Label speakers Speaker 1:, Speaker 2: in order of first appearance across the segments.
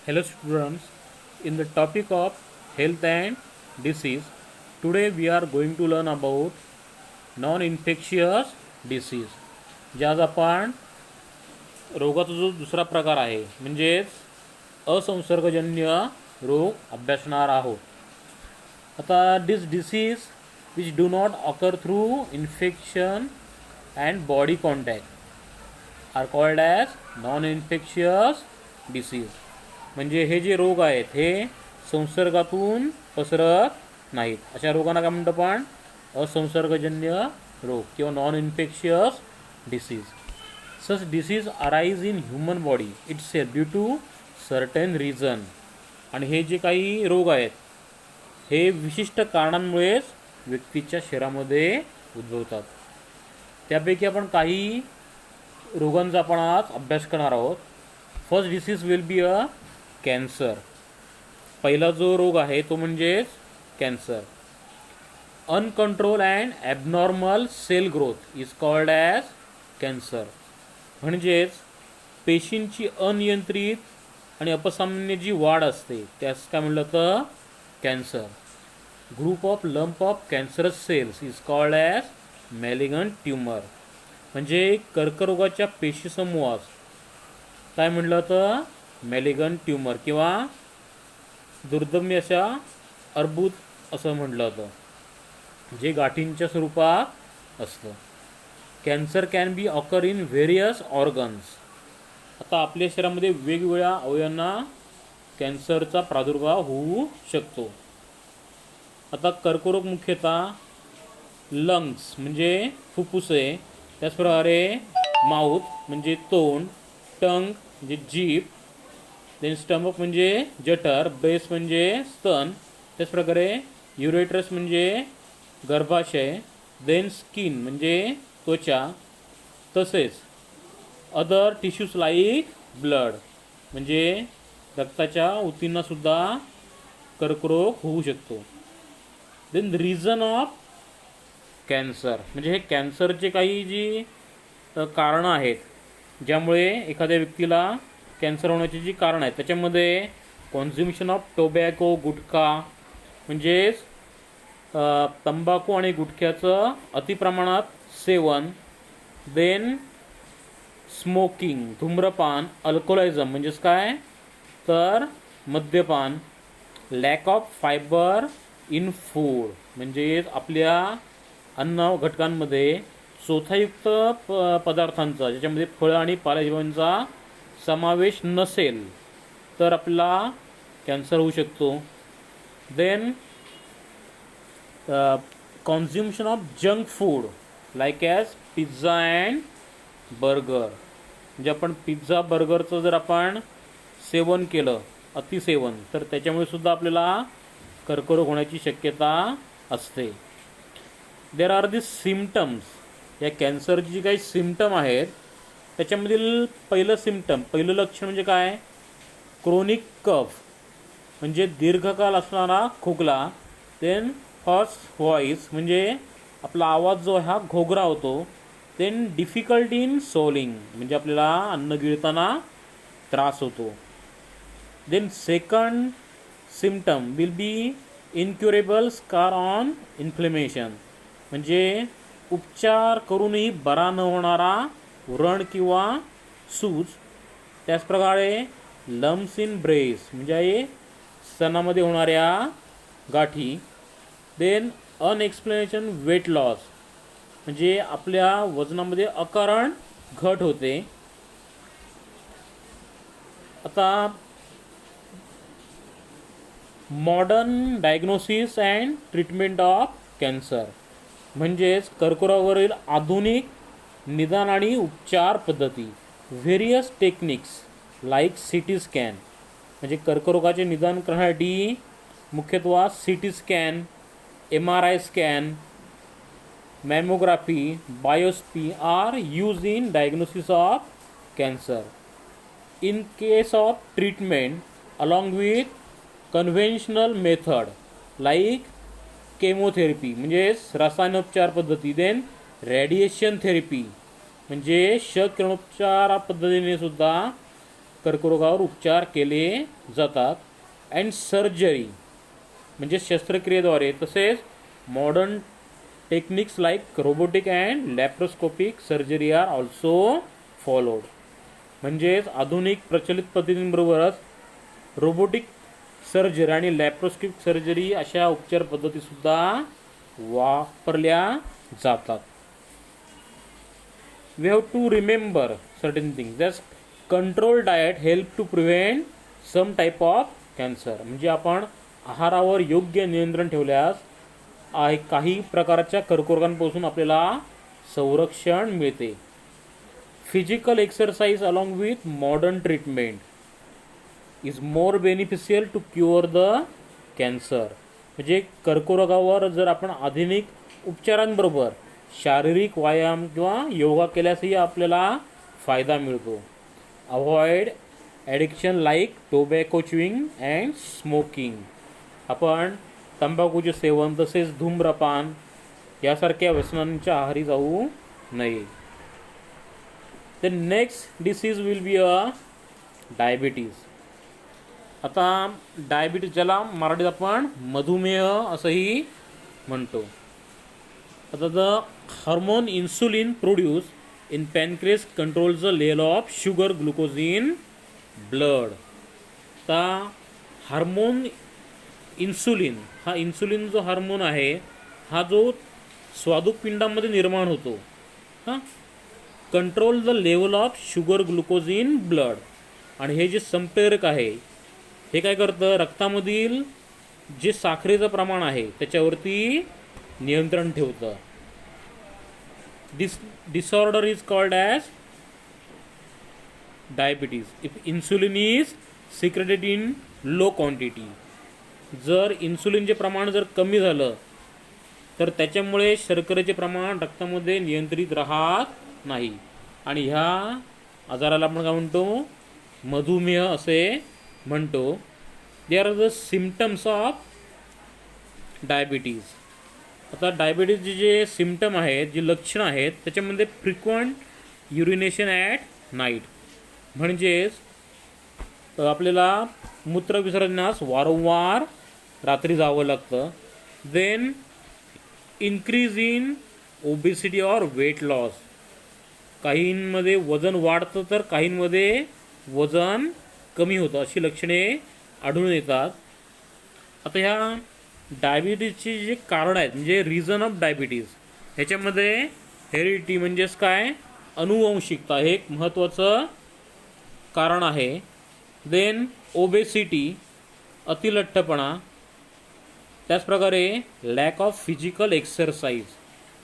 Speaker 1: Hello students, in the topic of health and disease, today we are going to learn about non-infectious disease. ज्यात आपण रोगाचा जो दुसरा प्रकार आहे म्हणजेच असंसर्गजन्य रोग अभ्यासणार आहोत. आता this disease which do not occur through infection and body contact are called as non infectious disease. म्हणजे हे जे रोग आहेत हे संसर्गातून पसरत नाहीत, अशा रोगांना काय म्हणतो आपण? असंसर्गजन्य रोग किंवा non infectious disease. Such disease arise in human body itself due to certain reason. आणि हे जे काही रोग आहेत हे विशिष्ट कारणांमुळेच व्यक्तीच्या शरीरामध्ये उद्भवतात. त्यापैकी आपण काही रोगांचा आपण आज अभ्यास करणार आहोत. First disease will be a cancer. पहिला जो रोग आहे तो म्हणजेच cancer. Uncontrol and abnormal cell growth is called as cancer. म्हणजेच पेशींची अनियंत्रित आणि अपसामान्य जी वाढ असते त्यास काय म्हणलं तर cancer. Group of lump of cancerous cells is called as malignant tumour. म्हणजे कर्करोगाच्या पेशी समूहास काय म्हणलं तर मॅलिगंट ट्यूमर किंवा दुर्दम्य अशा अर्बुद असं म्हटलं होतं, जे गाठींच्या स्वरूपात असतं. Cancer can be occur in various organs. आता आपल्या शरीरामध्ये वेगवेगळ्या अवयवांना कॅन्सरचा प्रादुर्भाव होऊ शकतो. आता कर्करोग मुख्यतः लंग्स म्हणजे फुफ्फुसे, त्याचप्रकारे माउथ म्हणजे तोंड, टंग म्हणजे जीभ, देन स्टमक म्हणजे जठर, ब्रेस्ट म्हणजे स्तन, त्याचप्रकारे युरेट्रस म्हणजे गर्भाशय, देन स्किन म्हणजे त्वचा, तसेच अदर टिश्यूज लाईक ब्लड म्हणजे रक्ताच्या ऊतींनासुद्धा कर्करोग होऊ शकतो. देन रिझन ऑफ कॅन्सर म्हणजे हे कॅन्सरचे काही जी कारणं आहेत ज्यामुळे एखाद्या व्यक्तीला कॅन्सर होण्याची जी कारणं आहेत त्याच्यामध्ये कॉन्झ्युम्शन ऑफ टोबॅको गुटखा म्हणजेच तंबाखू आणि गुटख्याचं अतिप्रमाणात सेवन, देन स्मोकिंग धूम्रपान, अल्कोहोलिझम म्हणजेच काय तर मद्यपान, lack of fibre in food म्हणजे आपल्या अन्न घटकांमध्ये चोथायुक्त पदार्थांचा ज्याच्यामध्ये फळं आणि पालेभाज्यांचा समावेश नसेल तर आपल्याला कॅन्सर होऊ शकतो. Then consumption of junk food like as pizza and burger म्हणजे आपण पिझ्झा बर्गरचं जर आपण सेवन केलं अतिसेवन तर त्याच्यामुळे सुद्धा आपल्याला कर्करोग होण्याची शक्यता असते. देर आर दी सिम्टम्स. या कॅन्सरची जी काही सिम्टम आहेत त्याच्यामधील पहिलं लक्षण म्हणजे काय? क्रोनिक कफ म्हणजे दीर्घकाळ असणारा खोकला, देन हॉर्स व्हॉइस म्हणजे आपला आवाज जो हा घोगरा होतो, देन डिफिकल्टी इन सोलिंग म्हणजे आपल्याला अन्न गिळताना त्रास होतो. Then second symptom will be incurable scar on inflammation म्हणजे उपचार करूनही बरा न होणारा व्रण किंवा सूज, त्याचप्रकारे लम्स इन ब्रेस्ट म्हणजे स्तनामध्ये होणाऱ्या गाठी, देन अनएक्सप्लेनेशन वेट लॉस म्हणजे आपल्या वजनामध्ये अकारण घट होते. आता modern diagnosis and treatment of cancer म्हणजेच कर्करोगावरील आधुनिक निदान आणि उपचार पद्धती. Various techniques like C T scan म्हणजे कर्करोगाचे निदान करण्यासाठी मुख्यत्वे C T scan, MRI scan, mammography, biopsy are use in diagnosis of cancer. In case of treatment along with conventional method like chemotherapy म्हणजेच रसायनोपचार पद्धती, देन रेडिएशन थेरपी म्हणजे किरणोपचार पद्धतीने सुद्धा कर्करोगावर उपचार केले जातात. अँड सर्जरी म्हणजे शस्त्रक्रियेद्वारे, तसेच modern techniques like robotic and laparoscopic surgery are also followed. म्हणजेच आधुनिक प्रचलित पद्धतींबरोबरच रोबोटिक सर्जरी आणि लॅप्रोस्कोपिक सर्जरी अशा उपचार पद्धतीसुद्धा वापरल्या जातात. We have to remember certain things. That's control diet help to prevent some type of cancer. म्हणजे आपण आहारावर योग्य नियंत्रण ठेवल्यास काही प्रकारच्या कर्करोगांपासून आपल्याला संरक्षण मिळते. Physical exercise along with modern treatment is more beneficial to cure the cancer. म्हणजे कर्करोगावर जर आपण आधुनिक उपचारांबरोबर शारीरिक व्यायाम किंवा योगा केल्यासही आपल्याला फायदा मिळतो. Avoid addiction like tobacco chewing and smoking. आपण तंबाखूचे सेवन तसेच धूम्रपान यासारख्या व्यसनांच्या आहारी जाऊ नये. The next disease will be diabetes. आता डायबिटीज ज्याला मराठीत आपण मधुमेह असंही म्हणतो. आता the hormone insulin produce in pancreas controls the level of sugar glucose in blood. आता हार्मोन इन्सुलिन, हा इन्सुलिन जो हार्मोन आहे हा जो स्वादुपिंडामध्ये निर्माण होतो, control the level of sugar glucose in blood. आणि हे जे संप्रेरक आहे हे काय करतं, रक्तामधील जे साखरेचं प्रमाण आहे त्याच्यावरती नियंत्रण ठेवतं. This disorder is called as diabetes if insulin is secreted in low quantity. जर इन्सुलिनचे प्रमाण जर कमी झालं तर त्याच्यामुळे शर्करेचे प्रमाण रक्तामध्ये नियंत्रित राहत नाही आणि ह्या आजाराला आपण काय म्हणतो, मधुमेह असे म्हणतो. They are the symptoms of diabetes. आता डायबिटीजचे जे सिम्पटम आहेत, जे लक्षणं आहेत, त्याच्यामध्ये फ्रिक्वेंट युरिनेशन ॲट नाईट, म्हणजेच आपल्याला मूत्रविसर्जनास वारंवार रात्री जावं लागतं. Then increase in obesity or weight loss. काहींमध्ये वजन वाढतं तर काहींमध्ये वजन कमी होतं, अशी लक्षणे आढळून येतात. आता ह्या डायबिटीजची जे कारण आहेत म्हणजे रिझन ऑफ डायबिटीज, ह्याच्यामध्ये हेरिडिटी म्हणजेच काय, अनुवंशिकता हे एक महत्त्वाचं कारण आहे. देन ओबेसिटी, अतिलठ्ठपणा. त्याचप्रकारे लॅक ऑफ फिजिकल एक्सरसाइज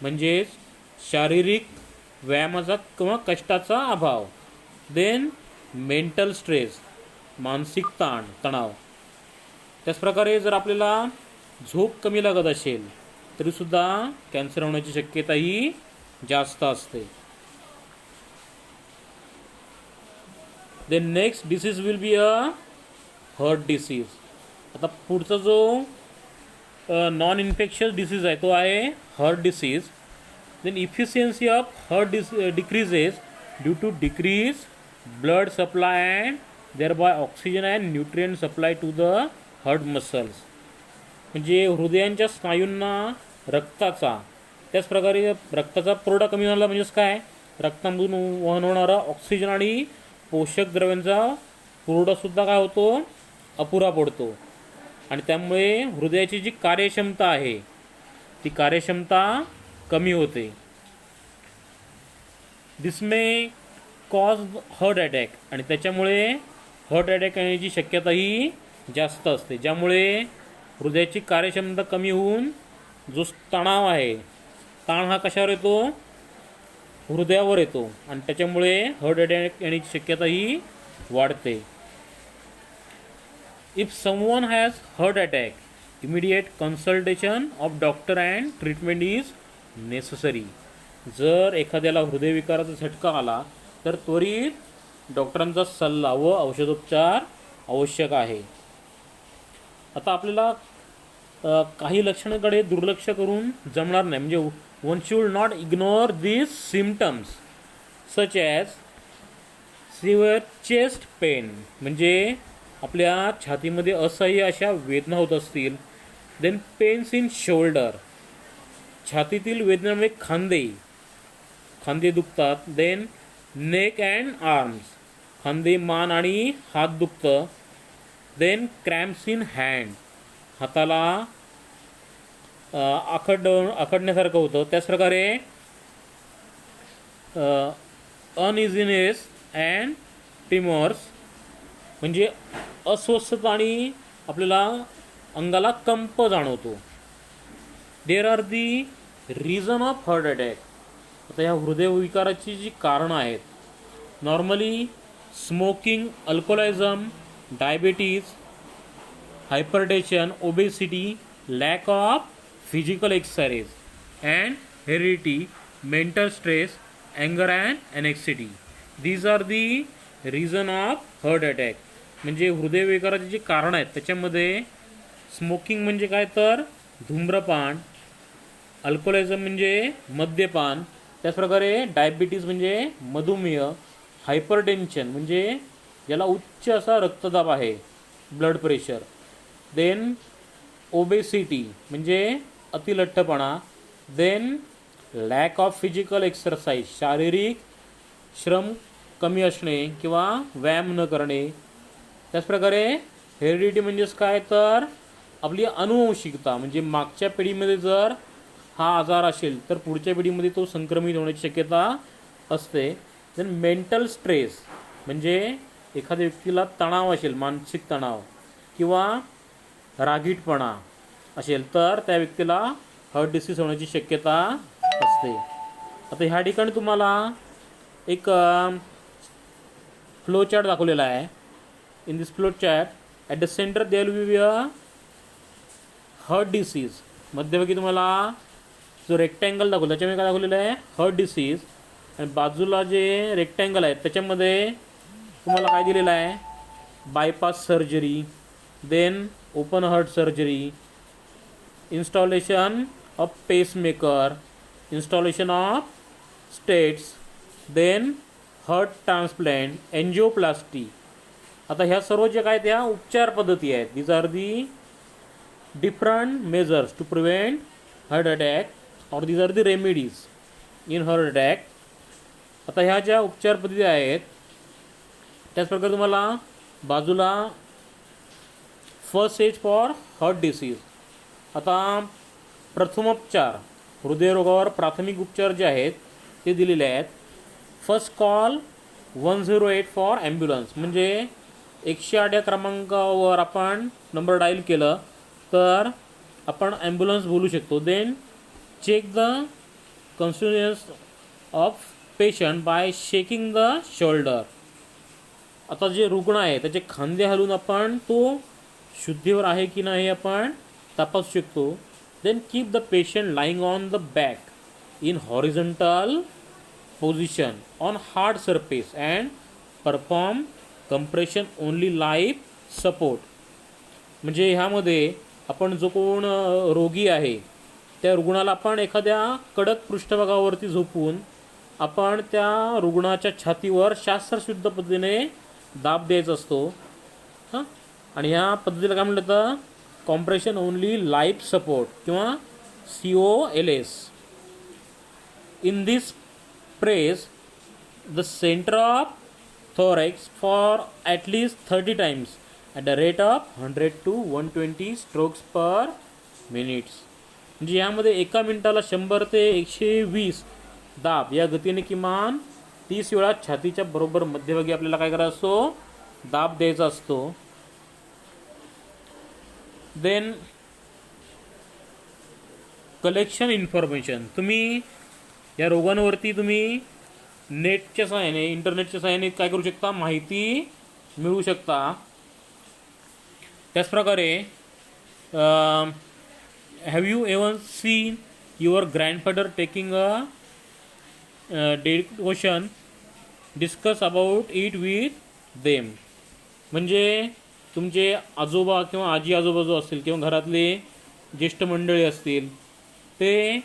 Speaker 1: म्हणजेच शारीरिक व्यायामाचा किंवा कष्टाचा अभाव. देन मेंटल स्ट्रेस, मानसिक तणाव. त्याचप्रकारे जर आपल्याला झोप कमी लागत असेल तरीसुद्धा कॅन्सर होण्याची शक्यता ही जास्त असते. Then next disease will be heart disease. आता पुढचा जो नॉन इन्फेक्शियस डिसीज आहे तो आहे heart disease. Then efficiency of heart decreases due to decrease blood supply and thereby oxygen and nutrient supply to the heart muscles. म्हणजे हृदयांच्या स्नायूंना रक्ताचा, त्याचप्रकारे रक्ताचा पुरवठा कमी झाला म्हणजेच काय, रक्तामधून वहन होणारा ऑक्सिजन आणि पोषक द्रव्यांचा पुरवठासुद्धा काय होतो, अपुरा पडतो. आणि त्यामुळे हृदयाची जी कार्यक्षमता आहे ती कार्यक्षमता कमी होते. This may cause heart attack. आणि त्याच्यामुळे हार्ट अटॅक येण्याची शक्यता ही जास्त असते, ज्यामुळे हृदयाची कार्यक्षमता कमी होऊन जो तणाव आहे, ताण हा कशावर येतो, हृदयावर येतो आणि त्याच्यामुळे हार्ट अटॅक येण्याची शक्यता ही वाढते. If someone has heart attack, immediate consultation of doctor and treatment is necessary. जर एखाद्याला हृदयविकाराचा झटका आला तर त्वरित डॉक्टरांचा सल्ला व औषधोपचार आवश्यक आहे. आता आपल्याला काही लक्षणांकडे दुर्लक्ष करून जमणार नाही. म्हणजे one should not ignore these symptoms such as severe chest pain म्हणजे आपल्या छातीमध्ये असह्य अशा वेदना होत असतील. देन पेन्स इन शोल्डर, छातीतील वेदनेमुळे खांदे दुखतात. देन नेक अँड आर्म्स, खांदे, मान आणि हात दुखतं. देन क्रॅम्प्स इन हँड, हाताला आखडण्यासारखं होतं. त्याचप्रकारे अनइझीनेस अँड ट्रिमर्स म्हणजे अस्वस्थता आणि आपल्याला अंगाला कंप जाणवतो. There are the reason of heart attack. आता ह्या हृदयविकाराची जी कारणं आहेत, normally smoking, alcoholism, diabetes, hypertension, obesity, lack of physical exercise, and heredity, mental stress, anger and anxiety. These are the reason of heart attack. म्हणजे हृदयविकाराची जी कारणं आहेत त्याच्यामध्ये स्मोकिंग म्हणजे काय तर धूम्रपान, अल्कोहोलिझम म्हणजे मद्यपान, त्याचप्रकारे डायबिटीज म्हणजे मधुमेह, हायपरटेन्शन म्हणजे ज्याला उच्च असा रक्तदाब आहे, ब्लड प्रेशर. देन ओबेसिटी म्हणजे अतिलठ्ठपणा. Then lack of physical exercise, शारीरिक श्रम कमी असणे किंवा व्यायाम न करणे. त्याचप्रकारे हेरिडिटी म्हणजेच काय तर आपली अनुवंशिकता, म्हणजे मागच्या पिढीमध्ये जर हा आजार असेल तर पुढच्या पिढीमध्ये तो संक्रमित होण्याची शक्यता असते. देन मेंटल स्ट्रेस म्हणजे एखाद्या व्यक्तीला तणाव असेल, मानसिक तणाव किंवा रागीटपणा असेल तर त्या व्यक्तीला हार्ट डिसीज होण्याची शक्यता असते. आता ह्या ठिकाणी तुम्हाला एक फ्लो चार्ट दाखवलेला आहे. In this flow chart at the centre there will be a heart disease. मध्यभागी तुम्हाला जो रेक्टँगल दाखवला त्याच्यामध्ये काय दाखवलेलं आहे, हार्ट डिसीज. आणि बाजूला जे रेक्टँगल आहे त्याच्यामध्ये तुम्हाला काय दिलेलं आहे, bypass surgery, then open heart surgery, installation of pacemaker, installation of stents, then heart transplant, angioplasty. आता ह्या सर्व जे काय त्या उपचार पद्धती आहेत. These are the different measures to prevent heart attack और these are the remedies in heart attack. आता ह्या ज्या उपचार पद्धती आहेत त्याचप्रकारे तुम्हाला बाजूला first stage for heart disease. आता प्रथमोपचार, हृदयरोगावर प्राथमिक उपचार जे आहेत ते दिलेले आहेत. फर्स्ट कॉल 108 फॉर ॲम्ब्युलन्स म्हणजे 108 या क्रमांकावर आपण नंबर डायल केलं तर आपण ॲम्ब्युलन्स बोलू शकतो. Then check the consciousness of patient by shaking the shoulder. आता जे रुग्ण आहे त्याचे खांदे हलवून आपण तो शुद्धीवर आहे की नाही आपण तपासू शकतो. Then keep the patient lying on the back in horizontal position on hard surface and perform compression only life support. म्हणजे ह्यामध्ये आपण जो कोण रोगी आहे त्या रुग्णाला आपण एखाद्या कडक पृष्ठभागावरती झोपून आपण त्या रुग्णाच्या छातीवर शास्त्रशुद्ध पद्धतीने दाब द्यायचा असतो. हां, आणि ह्या पद्धतीला काय म्हटलं तर कॉम्प्रेशन ओनली लाईफ सपोर्ट किंवा COLS. In this press the centre of thorax for at least 30 times at the rate of 100 to 120 strokes per minute. म्हणजे यामध्ये एका मिनिटाला 100 ते 120 दाब या गतीने किमान 30 वेळा छातीच्या बरोबर मध्यभागी आपल्याला काय करायचं असतो, दाब द्यायचा असतो. Then collection information. तुम्ही या रोगांवरती तुम्ही नेटच्या सहाय्याने, इंटरनेटच्या सहाय्याने काय करू शकता, माहिती मिळवू शकता. त्याचप्रकारे have you ever seen your grandfather taking a dedication, discuss about it with them. म्हणजे तुमचे आजोबा किंवा आजी आजोबा जो असतील किंवा घरातले ज्येष्ठ मंडळी असतील ते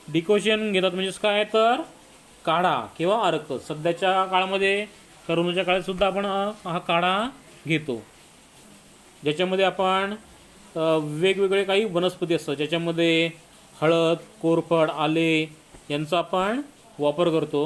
Speaker 1: डिकोशन घेतात. म्हणजेच काय तर काढा किंवा अर्क. सध्याच्या काळामध्ये करोनाच्या काळात सुद्धा आपण हा काढा घेतो, ज्याच्यामध्ये आपण वेगवेगळे काही वनस्पती असतात, ज्याच्यामध्ये हळद, कोरफड, आले यांचा आपण वापर करतो.